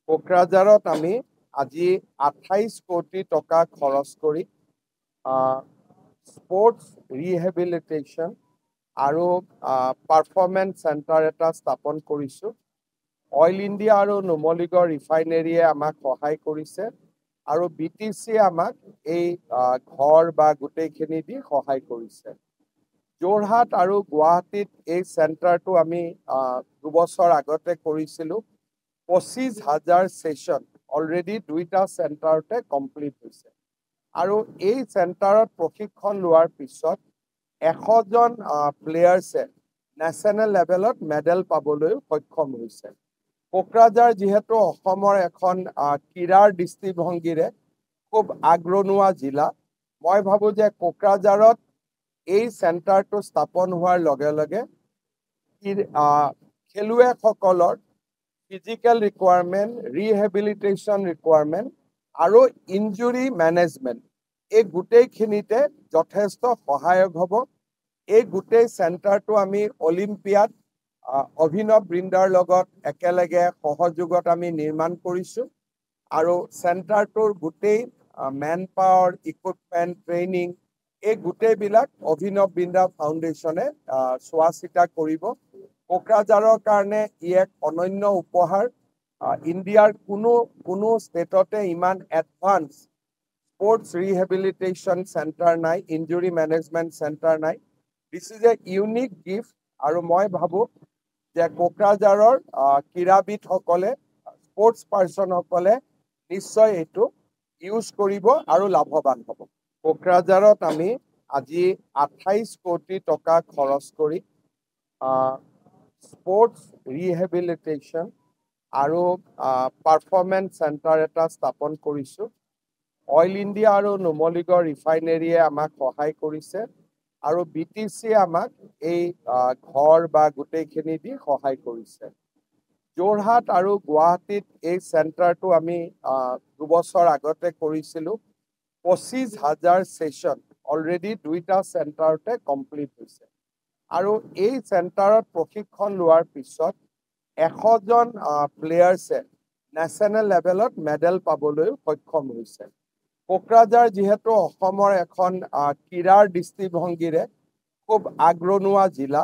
কোকৰাঝাৰত আমি আজি 28 কোটি টকা খৰচ কৰি স্পৰ্টছ ৰিহেবিলিটেশ্যন আৰু পাৰফৰ্মেন্স চেণ্টাৰ এটা স্থাপন কৰিছোঁ। অইল ইণ্ডিয়া আৰু নুমলীগড় ৰিফাইনেৰীয়ে আমাক সহায় কৰিছে আৰু BTCয়ে আমাক এই ঘৰ বা গোটেইখিনি দি সহায় কৰিছে। যোৰহাট আৰু গুৱাহাটীত এই চেণ্টাৰটো আমি 2 বছৰ আগতে কৰিছিলোঁ। 25,000 সেশন অলৰেডি 2টা চেণ্টাৰতে কমপ্লিট হৈছে আৰু এই চেণ্টাৰত প্ৰশিক্ষণ লোৱাৰ পিছত 100জন প্লেয়াৰ্ছে নেশ্যনেল লেভেলত মেডেল পাবলৈ সক্ষম হৈছে। কোকৰাঝাৰ যিহেতু অসমৰ এখন ক্ৰীড়াৰ দৃষ্টিভংগীৰে খুব আগৰণুৱা জিলা, মই ভাবোঁ যে কোকৰাঝাৰত এই চেণ্টাৰটো স্থাপন হোৱাৰ লগে লগে খেলুৱৈসকলৰ ফিজিকেল ৰিকুৱাৰমেণ্ট, ৰিহেবিলিটেশ্যন ৰিকুৱাৰমেণ্ট আৰু ইনজুৰি মেনেজমেণ্ট এই গোটেইখিনিতে যথেষ্ট সহায়ক হ'ব। এই গোটেই চেণ্টাৰটো আমি অলিম্পিয়াড অভিনৱ বৃন্দাৰ লগত একেলগে সহযোগত আমি নিৰ্মাণ কৰিছোঁ আৰু চেণ্টাৰটোৰ গোটেই মেন পাৱাৰ, ইকুইপমেণ্ট, ট্ৰেইনিং এই গোটেইবিলাক অভিনৱ বৃন্দা ফাউণ্ডেশ্যনে চোৱা চিতা কৰিব। কোকৰাঝাৰৰ কাৰণে ই এক অনন্য উপহাৰ। ইণ্ডিয়াৰ কোনো ষ্টেটতে ইমান এডভান্স স্পৰ্টছ ৰিহেবিলিটেশ্যন চেণ্টাৰ নাই, ইঞ্জুৰি মেনেজমেণ্ট চেণ্টাৰ নাই। This is a unique gift আৰু মই ভাবোঁ যে কোকৰাঝাৰৰ ক্ৰীড়াবিদসকলে, স্পৰ্টছ পাৰ্চনসকলে নিশ্চয় এইটো ইউজ কৰিব আৰু লাভৱান হ'ব। কোকৰাঝাৰত আমি আজি 28 কোটি টকা খৰচ কৰি স্পৰ্টছ ৰিহেবিলিটেশ্যন আৰু পাৰফৰ্মেন্স চেণ্টাৰ এটা স্থাপন কৰিছোঁ। অইল ইণ্ডিয়া আৰু নুমলীগড় ৰিফাইনেৰীয়ে আমাক সহায় কৰিছে আৰু BTCয়ে আমাক এই ঘৰ বা গোটেইখিনি দি সহায় কৰিছে। যোৰহাট আৰু গুৱাহাটীত এই চেণ্টাৰটো আমি 2 বছৰ আগতে কৰিছিলোঁ। 25,000 সেশন অলৰেডি 2টা চেণ্টাৰতে কমপ্লিট হৈছে আৰু এই চেণ্টাৰত প্ৰশিক্ষণ লোৱাৰ পিছত 100জন প্লেয়াৰ্ছে নেশ্যনেল লেভেলত মেডেল পাবলৈ সক্ষম হৈছে। কোকৰাঝাৰ যিহেতু অসমৰ এখন ক্ৰীড়াৰ দৃষ্টিভংগীৰে খুব আগৰণুৱা জিলা,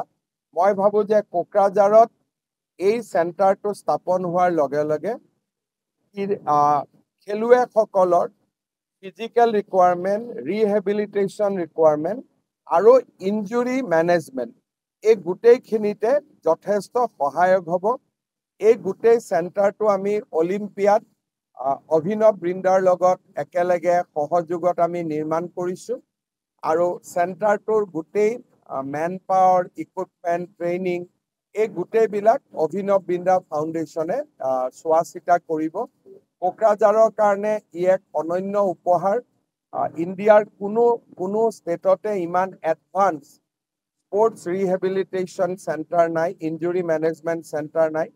মই ভাবোঁ যে কোকৰাঝাৰত এই চেণ্টাৰটো স্থাপন হোৱাৰ লগে লগে খেলুৱৈসকলৰ ফিজিকেল ৰিকুৱাৰমেণ্ট, ৰিহেবিলিটেশ্যন ৰিকুৱাৰমেণ্ট আৰু ইনজুৰি মেনেজমেণ্ট এই গোটেইখিনিতে যথেষ্ট সহায়ক হ'ব। এই গোটেই চেণ্টাৰটো আমি অলিম্পিয়াড অভিনৱ বৃন্দাৰ লগত একেলগে সহযোগত আমি নিৰ্মাণ কৰিছোঁ আৰু চেণ্টাৰটোৰ গোটেই মেন পাৱাৰ, ইকুইপমেণ্ট, ট্ৰেইনিং এই গোটেইবিলাক অভিনৱ বৃন্দা ফাউণ্ডেশ্যনে চোৱা চিতা কৰিব। কোকৰাঝাৰৰ কাৰণে ই এক অনন্য উপহাৰ। ইণ্ডিয়াৰ কোনো ষ্টেটতে ইমান এডভান্স স্পৰ্টছ ৰিহেবিলিটেশ্যন চেণ্টাৰ নাই, ইঞ্জুৰি মেনেজমেণ্ট চেণ্টাৰ নাই।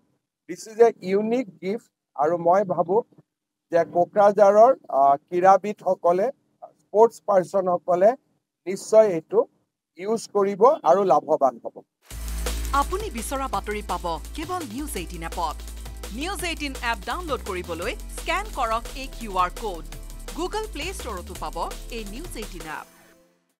This is a unique gift আৰু মই ভাবোঁ যে কোকৰাঝাৰৰ ক্ৰীড়াবিদসকলে, স্পৰ্টছ পাৰ্চনসকলে নিশ্চয় এইটো ইউজ কৰিব আৰু লাভৱান হ'ব। আপুনি বিচৰা বাতৰি পাব কেৱল নিউজ 18 এপত। নিউজ 18 এপ ডাউনলোড কৰিবলৈ স্কেন কৰক এই QR কোড। গুগল প্লে ষ্টৰতো পাব এই নিউজ 18 এপ।